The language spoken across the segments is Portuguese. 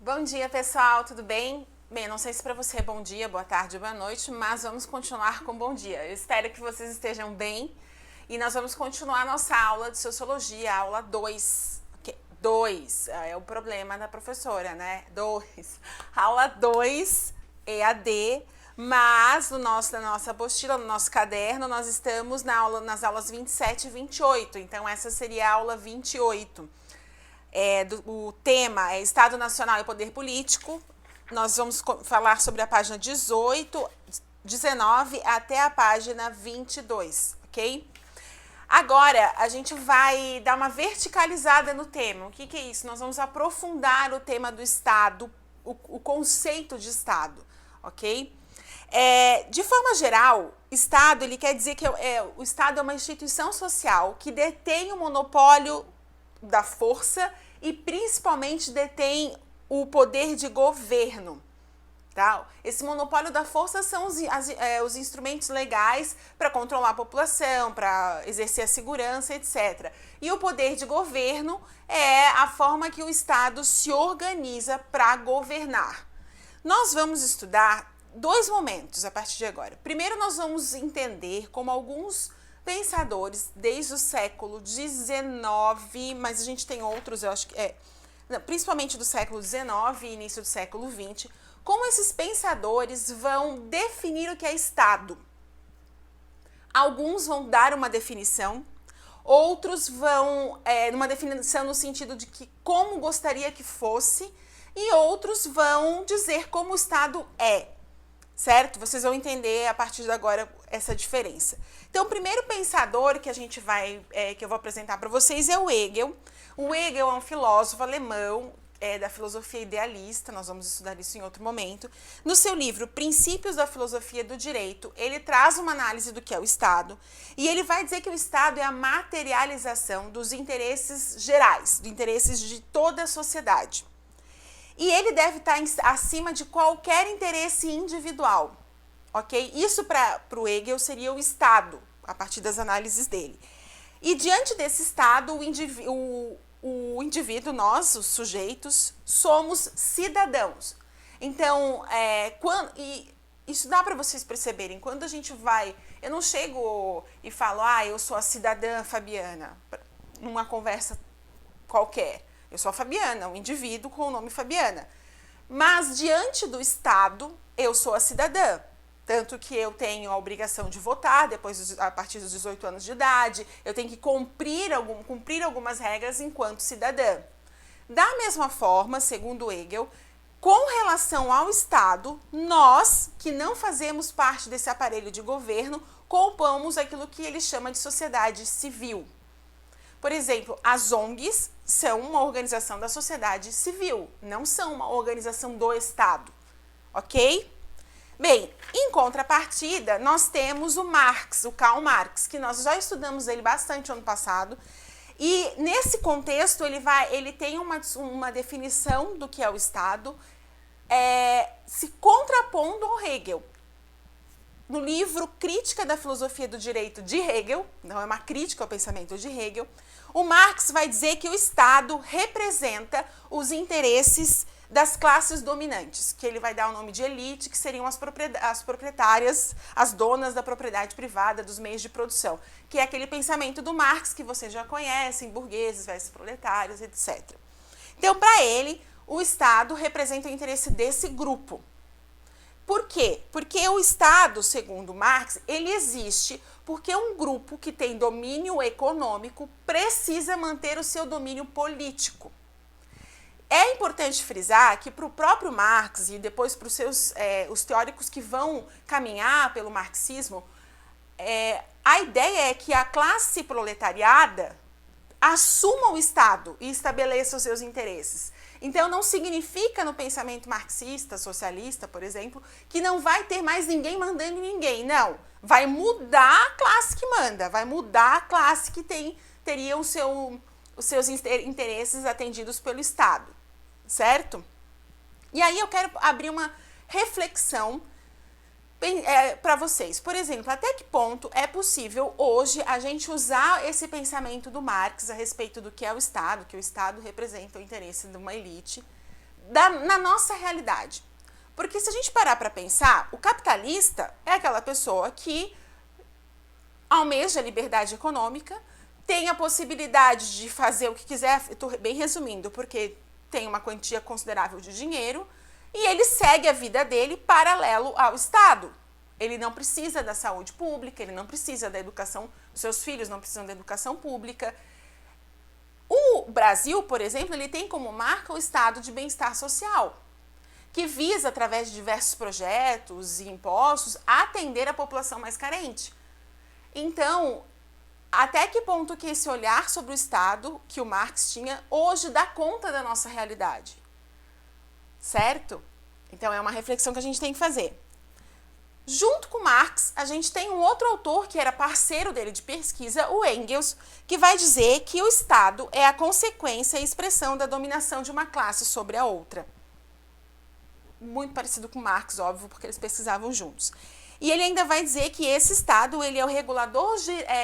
Bom dia, pessoal, tudo bem? Bem, não sei se para você é bom dia, boa tarde, boa noite, mas vamos continuar com bom dia. Eu espero que vocês estejam bem e nós vamos continuar a nossa aula de Sociologia, aula 2. 2 é o problema da professora, né? 2. Aula 2, EAD, mas na nossa apostila, no nosso caderno, nós estamos nas aulas 27 e 28, então essa seria a aula 28. O tema é Estado Nacional e Poder Político. Nós vamos falar sobre a página 18, 19 até a página 22, ok? Agora, a gente vai dar uma verticalizada no tema. O que é isso? Nós vamos aprofundar o tema do Estado, o conceito de Estado, ok? De forma geral, Estado, ele quer dizer que o Estado é uma instituição social que detém o monopólio da força e principalmente detém o poder de governo. Tá? Esse monopólio da força são os instrumentos legais para controlar a população, para exercer a segurança, etc. E o poder de governo é a forma que o Estado se organiza para governar. Nós vamos estudar dois momentos a partir de agora. Primeiro, nós vamos entender como alguns pensadores desde o século XIX, mas a gente tem outros, eu acho que principalmente do século XIX e início do século XX, como esses pensadores vão definir o que é Estado. Alguns vão dar uma definição, outros vão numa definição no sentido de que como gostaria que fosse, e outros vão dizer como o Estado é. Certo? Vocês vão entender a partir de agora essa diferença. Então, o primeiro pensador que que eu vou apresentar para vocês é o Hegel. O Hegel é um filósofo alemão da filosofia idealista, nós vamos estudar isso em outro momento. No seu livro Princípios da Filosofia do Direito, ele traz uma análise do que é o Estado e ele vai dizer que o Estado é a materialização dos interesses gerais, dos interesses de toda a sociedade. E ele deve estar acima de qualquer interesse individual, ok? Isso para o Hegel seria o Estado, a partir das análises dele. E diante desse Estado, o indivíduo, nós, os sujeitos, somos cidadãos. Então, isso dá para vocês perceberem, quando a gente eu não chego e falo, eu sou a cidadã Fabiana, numa conversa qualquer. Eu sou a Fabiana, um indivíduo com o nome Fabiana. Mas, diante do Estado, eu sou a cidadã. Tanto que eu tenho a obrigação de votar a partir dos 18 anos de idade, eu tenho que cumprir algumas regras enquanto cidadã. Da mesma forma, segundo Hegel, com relação ao Estado, nós, que não fazemos parte desse aparelho de governo, compomos aquilo que ele chama de sociedade civil. Por exemplo, as ONGs são uma organização da sociedade civil, não são uma organização do Estado, ok? Bem, em contrapartida, nós temos o Karl Marx, que nós já estudamos ele bastante ano passado, e nesse contexto ele tem uma definição do que é o Estado, se contrapondo ao Hegel. No livro Crítica da Filosofia do Direito de Hegel, não é uma crítica ao pensamento de Hegel, o Marx vai dizer que o Estado representa os interesses das classes dominantes, que ele vai dar o nome de elite, que seriam as proprietárias, as donas da propriedade privada, dos meios de produção, que é aquele pensamento do Marx que vocês já conhecem, burgueses versus proletários, etc. Então, para ele, o Estado representa o interesse desse grupo. Por quê? Porque o Estado, segundo Marx, ele existe porque um grupo que tem domínio econômico precisa manter o seu domínio político. É importante frisar que para o próprio Marx e depois para os teóricos que vão caminhar pelo marxismo, a ideia é que a classe proletariada assuma o Estado e estabeleça os seus interesses. Então, não significa no pensamento marxista, socialista, por exemplo, que não vai ter mais ninguém mandando em ninguém. Não, vai mudar a classe que manda, vai mudar a classe que teria os seus interesses atendidos pelo Estado, certo? E aí eu quero abrir uma reflexão para vocês. Por exemplo, até que ponto é possível hoje a gente usar esse pensamento do Marx a respeito do que é o Estado, que o Estado representa o interesse de uma elite, na nossa realidade. Porque se a gente parar para pensar, o capitalista é aquela pessoa que almeja a liberdade econômica, tem a possibilidade de fazer o que quiser, estou bem resumindo, porque tem uma quantia considerável de dinheiro, e ele segue a vida dele paralelo ao Estado. Ele não precisa da saúde pública, ele não precisa da educação, seus filhos não precisam da educação pública. O Brasil, por exemplo, ele tem como marca o estado de bem-estar social, que visa, através de diversos projetos e impostos, atender a população mais carente. Então, até que ponto que esse olhar sobre o Estado que o Marx tinha, hoje dá conta da nossa realidade? Certo? Então, é uma reflexão que a gente tem que fazer. Junto com Marx, a gente tem um outro autor que era parceiro dele de pesquisa, o Engels, que vai dizer que o Estado é a consequência e expressão da dominação de uma classe sobre a outra. Muito parecido com Marx, óbvio, porque eles pesquisavam juntos. E ele ainda vai dizer que esse Estado ele é o regulador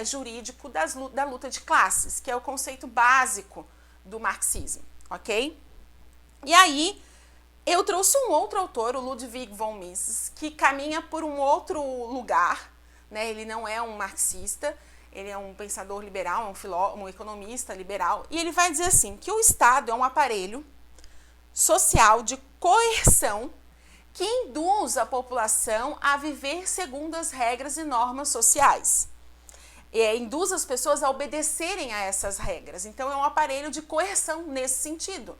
jurídico da luta de classes, que é o conceito básico do marxismo, ok? E aí, eu trouxe um outro autor, o Ludwig von Mises, que caminha por um outro lugar, né? Ele não é um marxista, ele é um pensador liberal, um economista liberal, e ele vai dizer assim, que o Estado é um aparelho social de coerção que induz a população a viver segundo as regras e normas sociais. Induz as pessoas a obedecerem a essas regras. Então, é um aparelho de coerção nesse sentido.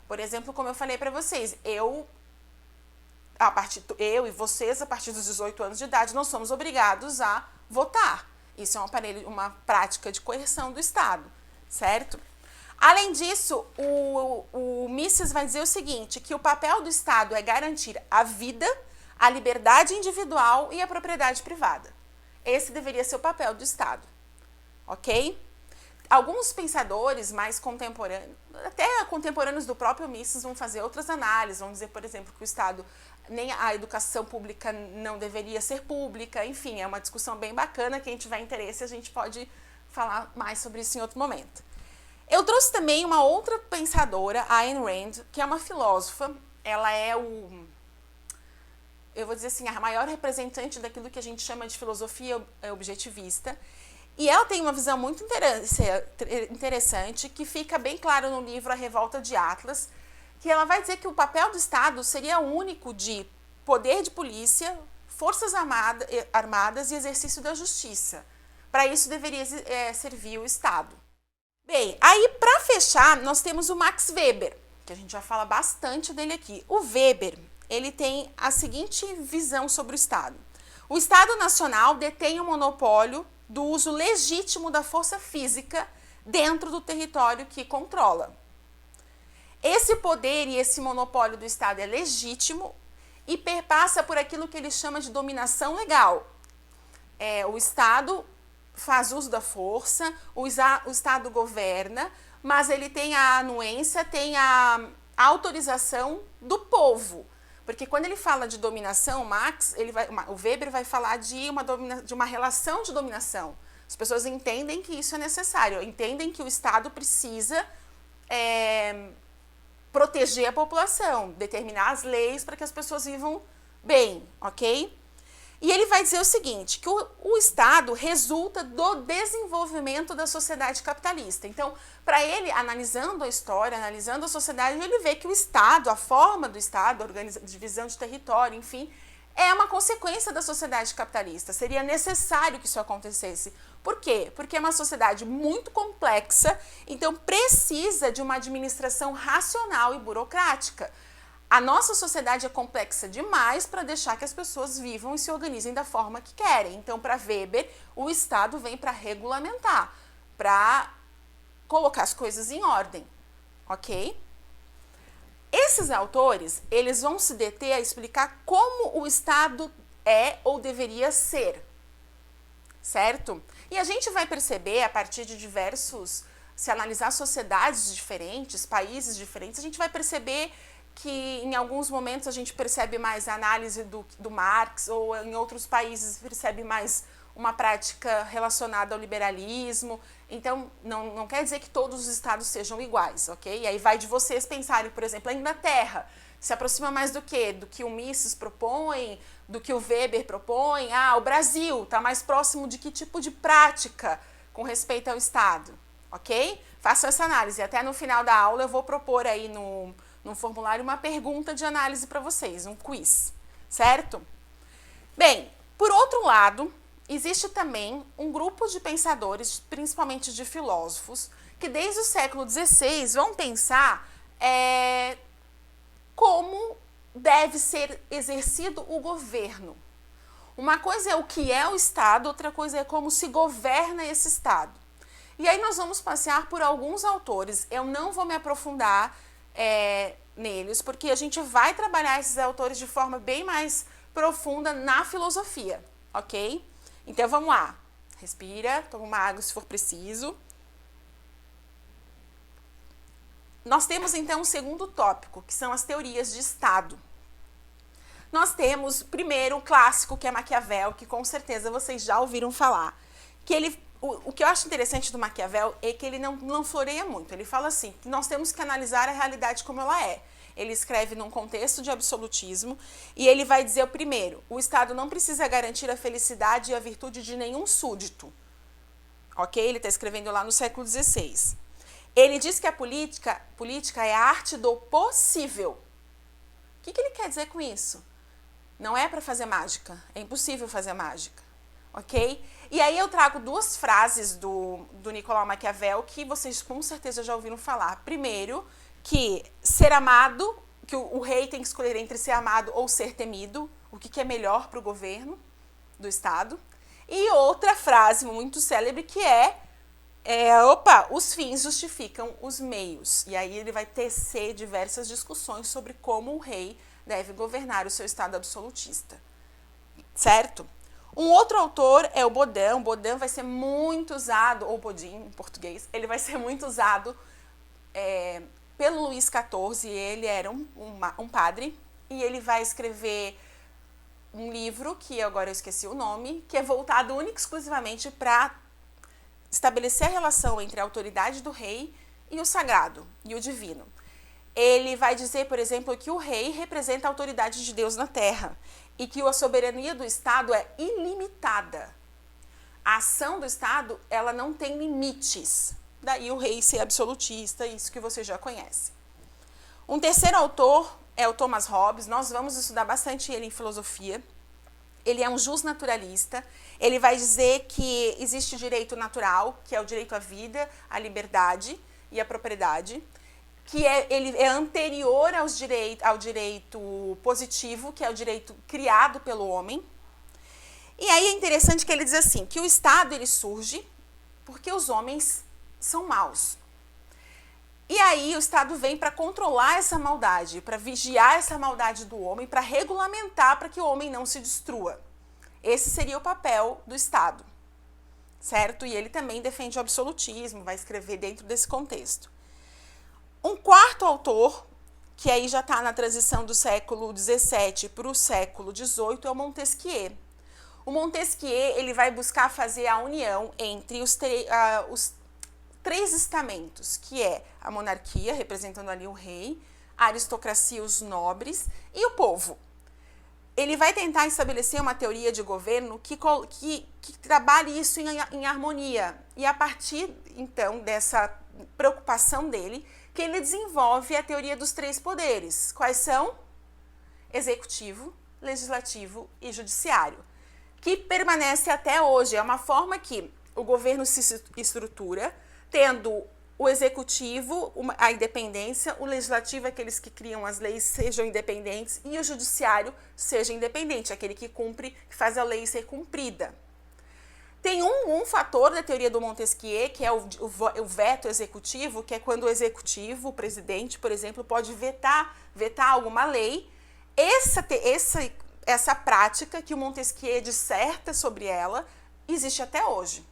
Por exemplo, como eu falei para vocês, eu e vocês, a partir dos 18 anos de idade, não somos obrigados a votar. Isso é um aparelho, uma prática de coerção do Estado, certo? Além disso, o Mises vai dizer o seguinte, que o papel do Estado é garantir a vida, a liberdade individual e a propriedade privada. Esse deveria ser o papel do Estado, ok? Alguns pensadores mais contemporâneos, até contemporâneos do próprio Mises, vão fazer outras análises, vão dizer, por exemplo, que o Estado, nem a educação pública não deveria ser pública, enfim, é uma discussão bem bacana, quem tiver interesse a gente pode falar mais sobre isso em outro momento. Eu trouxe também uma outra pensadora, a Ayn Rand, que é uma filósofa, ela é eu vou dizer assim, a maior representante daquilo que a gente chama de filosofia objetivista, e ela tem uma visão muito interessante, que fica bem claro no livro A Revolta de Atlas, que ela vai dizer que o papel do Estado seria único de poder de polícia, forças armadas e exercício da justiça. Para isso deveria servir o Estado. Bem, aí para fechar, nós temos o Max Weber, que a gente já fala bastante dele aqui. O Weber, ele tem a seguinte visão sobre o Estado. O Estado Nacional detém o monopólio do uso legítimo da força física dentro do território que controla. Esse poder e esse monopólio do Estado é legítimo e perpassa por aquilo que ele chama de dominação legal. O Estado faz uso da força, o Estado governa, mas ele tem a anuência, tem a autorização do povo. Porque quando ele fala de dominação, o Weber vai falar de uma relação de dominação. As pessoas entendem que isso é necessário, entendem que o Estado precisa proteger a população, determinar as leis para que as pessoas vivam bem, ok? E ele vai dizer o seguinte, que o Estado resulta do desenvolvimento da sociedade capitalista. Então, para ele, analisando a história, analisando a sociedade, ele vê que o Estado, a forma do Estado, a divisão de território, enfim, é uma consequência da sociedade capitalista. Seria necessário que isso acontecesse. Por quê? Porque é uma sociedade muito complexa, então precisa de uma administração racional e burocrática. A nossa sociedade é complexa demais para deixar que as pessoas vivam e se organizem da forma que querem. Então, para Weber, o Estado vem para regulamentar, para colocar as coisas em ordem, ok? Esses autores, eles vão se deter a explicar como o Estado é ou deveria ser, certo? E a gente vai perceber, a partir de se analisar sociedades diferentes, países diferentes, a gente vai perceber que em alguns momentos a gente percebe mais a análise do Marx, ou em outros países percebe mais uma prática relacionada ao liberalismo. Então, não quer dizer que todos os estados sejam iguais, ok? E aí vai de vocês pensarem, por exemplo, a Inglaterra se aproxima mais do quê? Do que o Mises propõe, do que o Weber propõe. Ah, o Brasil está mais próximo de que tipo de prática com respeito ao Estado, ok? Façam essa análise. Até no final da aula eu vou propor aí no formulário uma pergunta de análise para vocês, um quiz, certo? Bem, por outro lado, existe também um grupo de pensadores, principalmente de filósofos, que desde o século XVI vão pensar como deve ser exercido o governo. Uma coisa é o que é o Estado, outra coisa é como se governa esse Estado. E aí nós vamos passear por alguns autores. Eu não vou me aprofundar neles, porque a gente vai trabalhar esses autores de forma bem mais profunda na filosofia, ok? Então vamos lá. Respira, toma uma água se for preciso. Nós temos então um segundo tópico, que são as teorias de Estado. Nós temos, primeiro, o clássico, que é Maquiavel, que com certeza vocês já ouviram falar. O que eu acho interessante do Maquiavel é que ele não floreia muito. Ele fala assim, que nós temos que analisar a realidade como ela é. Ele escreve num contexto de absolutismo e ele vai dizer, primeiro, o Estado não precisa garantir a felicidade e a virtude de nenhum súdito. Ok? Ele está escrevendo lá no século XVI. Ele diz que a política é a arte do possível. O que ele quer dizer com isso? Não é para fazer mágica. É impossível fazer mágica. Ok? E aí eu trago duas frases do Nicolau Maquiavel que vocês com certeza já ouviram falar. Primeiro, que ser amado, que o rei tem que escolher entre ser amado ou ser temido, o que é melhor para o governo do Estado. E outra frase muito célebre que os fins justificam os meios. E aí ele vai tecer diversas discussões sobre como o rei deve governar o seu Estado absolutista. Certo? Um outro autor é o Bodin. O Bodin vai ser muito usado, ou Bodin em português, ele vai ser muito usado pelo Luís XIV. Ele era um padre e ele vai escrever um livro, que agora eu esqueci o nome, que é voltado única e exclusivamente para estabelecer a relação entre a autoridade do rei e o sagrado, e o divino. Ele vai dizer, por exemplo, que o rei representa a autoridade de Deus na terra e que a soberania do Estado é ilimitada. A ação do Estado, ela não tem limites. Daí o rei ser absolutista, isso que você já conhece. Um terceiro autor é o Thomas Hobbes. Nós vamos estudar bastante ele em filosofia. Ele é um justnaturalista. Ele vai dizer que existe o direito natural, que é o direito à vida, à liberdade e à propriedade, que ele é anterior ao direito positivo, que é o direito criado pelo homem. E aí é interessante que ele diz assim, que o Estado ele surge porque os homens são maus. E aí o Estado vem para controlar essa maldade, para vigiar essa maldade do homem, para regulamentar para que o homem não se destrua. Esse seria o papel do Estado, certo? E ele também defende o absolutismo, vai escrever dentro desse contexto. Um quarto autor, que aí já está na transição do século XVII para o século XVIII, é o Montesquieu. O Montesquieu ele vai buscar fazer a união entre os três estamentos, que é a monarquia, representando ali o rei, a aristocracia, os nobres e o povo. Ele vai tentar estabelecer uma teoria de governo que trabalhe isso em harmonia. E a partir, então, dessa preocupação dele, que ele desenvolve a teoria dos três poderes. Quais são? Executivo, legislativo e judiciário. Que permanece até hoje. É uma forma que o governo se estrutura, tendo o executivo, a independência, o legislativo, aqueles que criam as leis, sejam independentes, e o judiciário seja independente, aquele que cumpre, que faz a lei ser cumprida. Tem um fator da teoria do Montesquieu, que é o veto executivo, que é quando o executivo, o presidente, por exemplo, pode vetar alguma lei. Essa prática que o Montesquieu disserta sobre ela, existe até hoje.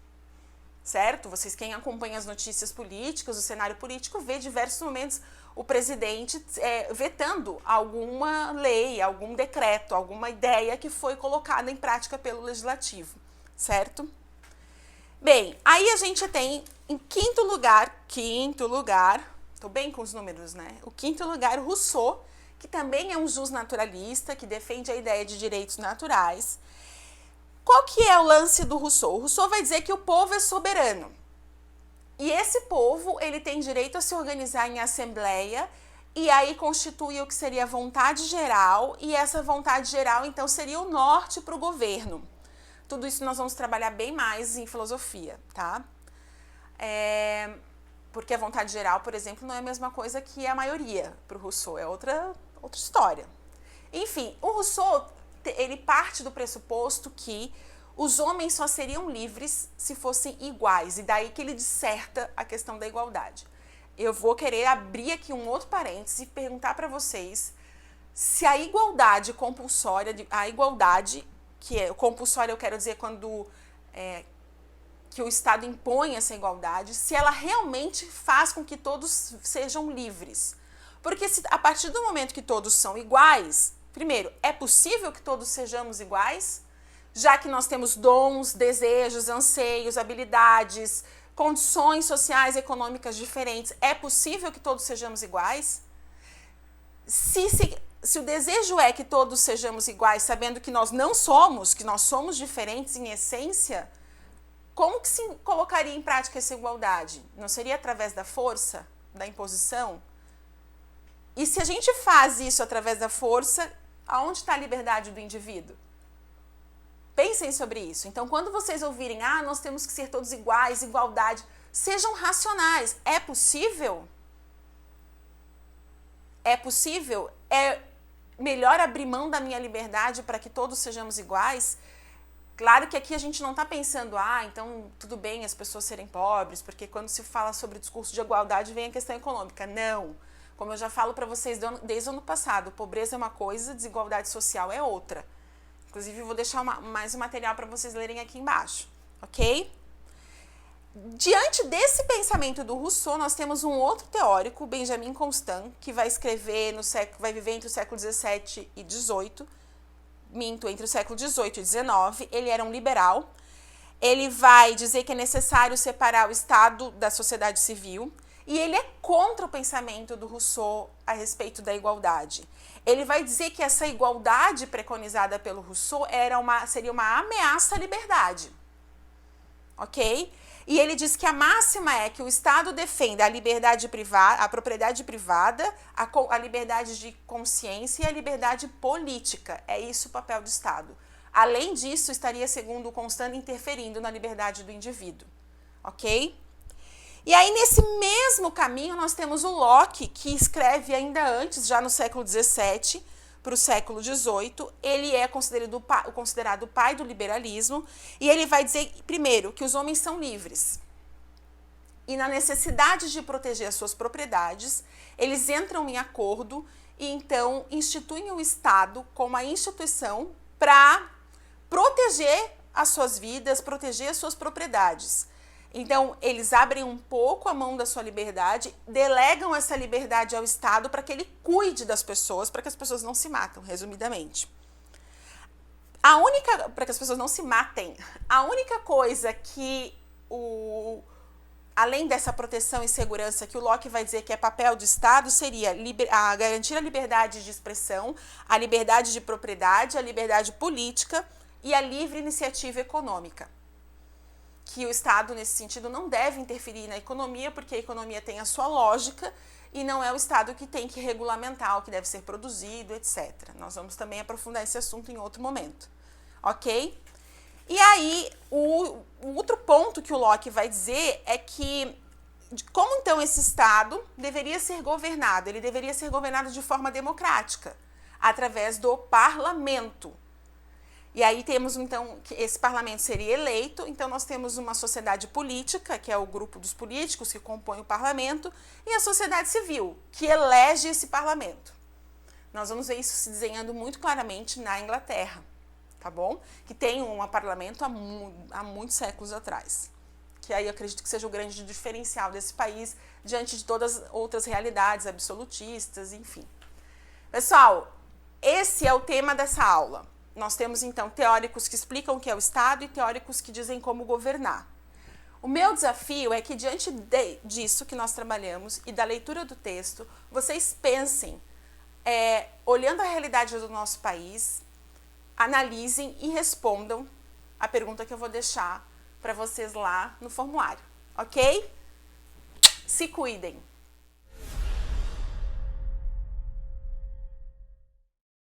Certo? Vocês, quem acompanha as notícias políticas, o cenário político, vê diversos momentos o presidente vetando alguma lei, algum decreto, alguma ideia que foi colocada em prática pelo legislativo. certo? Bem, aí a gente tem em quinto lugar, tô bem com os números, né? O quinto lugar, Rousseau, que também é um justnaturalista, que defende a ideia de direitos naturais. Qual que é o lance do Rousseau? O Rousseau vai dizer que o povo é soberano. E esse povo, ele tem direito a se organizar em assembleia e aí constitui o que seria a vontade geral, e essa vontade geral, então, seria o norte para o governo. Tudo isso nós vamos trabalhar bem mais em filosofia, tá? Porque a vontade geral, por exemplo, não é a mesma coisa que a maioria para o Rousseau, é outra história. Enfim, o Rousseau, ele parte do pressuposto que os homens só seriam livres se fossem iguais, e daí que ele disserta a questão da igualdade. Eu vou querer abrir aqui um outro parêntese e perguntar para vocês se a igualdade compulsória, que é compulsória, eu quero dizer quando que o Estado impõe essa igualdade, se ela realmente faz com que todos sejam livres. Porque a partir do momento que todos são iguais, primeiro, é possível que todos sejamos iguais? Já que nós temos dons, desejos, anseios, habilidades, condições sociais e econômicas diferentes, é possível que todos sejamos iguais? Se o desejo é que todos sejamos iguais, sabendo que nós não somos, que nós somos diferentes em essência, como que se colocaria em prática essa igualdade? Não seria através da força, da imposição? E se a gente faz isso através da força, aonde está a liberdade do indivíduo? Pensem sobre isso. Então, quando vocês ouvirem, nós temos que ser todos iguais, igualdade, sejam racionais. É possível? É possível? É melhor abrir mão da minha liberdade para que todos sejamos iguais? Claro que aqui a gente não está pensando, então tudo bem as pessoas serem pobres, porque quando se fala sobre o discurso de igualdade vem a questão econômica. Não. Como eu já falo para vocês desde o ano passado, pobreza é uma coisa, desigualdade social é outra. Inclusive, eu vou deixar mais um material para vocês lerem aqui embaixo, ok? Diante desse pensamento do Rousseau, nós temos um outro teórico, Benjamin Constant, que vai vai viver entre o século XVII e XVIII, entre o século XVIII e XIX. Ele era um liberal. Ele vai dizer que é necessário separar o Estado da sociedade civil, e ele é contra o pensamento do Rousseau a respeito da igualdade. Ele vai dizer que essa igualdade preconizada pelo Rousseau seria uma ameaça à liberdade, ok? E ele diz que a máxima é que o Estado defenda a liberdade privada, a propriedade privada, a liberdade de consciência e a liberdade política. É isso o papel do Estado. Além disso, estaria, segundo o Constant, interferindo na liberdade do indivíduo, ok? E aí, nesse mesmo caminho, nós temos o Locke, que escreve ainda antes, já no século XVII, para o século XVIII. Ele é considerado o pai do liberalismo, e ele vai dizer, primeiro, que os homens são livres. E na necessidade de proteger as suas propriedades, eles entram em acordo e, então, instituem o Estado como a instituição para proteger as suas vidas, proteger as suas propriedades. Então, eles abrem um pouco a mão da sua liberdade, delegam essa liberdade ao Estado para que ele cuide das pessoas, para que as pessoas não se matem, resumidamente. Para que as pessoas não se matem, a única coisa que, além dessa proteção e segurança que o Locke vai dizer que é papel do Estado, seria garantir a liberdade de expressão, a liberdade de propriedade, a liberdade política e a livre iniciativa econômica. Que o Estado, nesse sentido, não deve interferir na economia, porque a economia tem a sua lógica e não é o Estado que tem que regulamentar o que deve ser produzido, etc. Nós vamos também aprofundar esse assunto em outro momento, ok? E aí, o outro ponto que o Locke vai dizer é que, como então esse Estado deveria ser governado? Ele deveria ser governado de forma democrática, através do parlamento. E aí temos, então, que esse parlamento seria eleito, então nós temos uma sociedade política, que é o grupo dos políticos que compõem o parlamento, e a sociedade civil, que elege esse parlamento. Nós vamos ver isso se desenhando muito claramente na Inglaterra, tá bom? Que tem um parlamento há muitos séculos atrás. Que aí eu acredito que seja o grande diferencial desse país diante de todas as outras realidades absolutistas, enfim. Pessoal, esse é o tema dessa aula. Nós temos, então, teóricos que explicam o que é o Estado e teóricos que dizem como governar. O meu desafio é que, diante disso que nós trabalhamos e da leitura do texto, vocês pensem, olhando a realidade do nosso país, analisem e respondam a pergunta que eu vou deixar para vocês lá no formulário, ok? Se cuidem!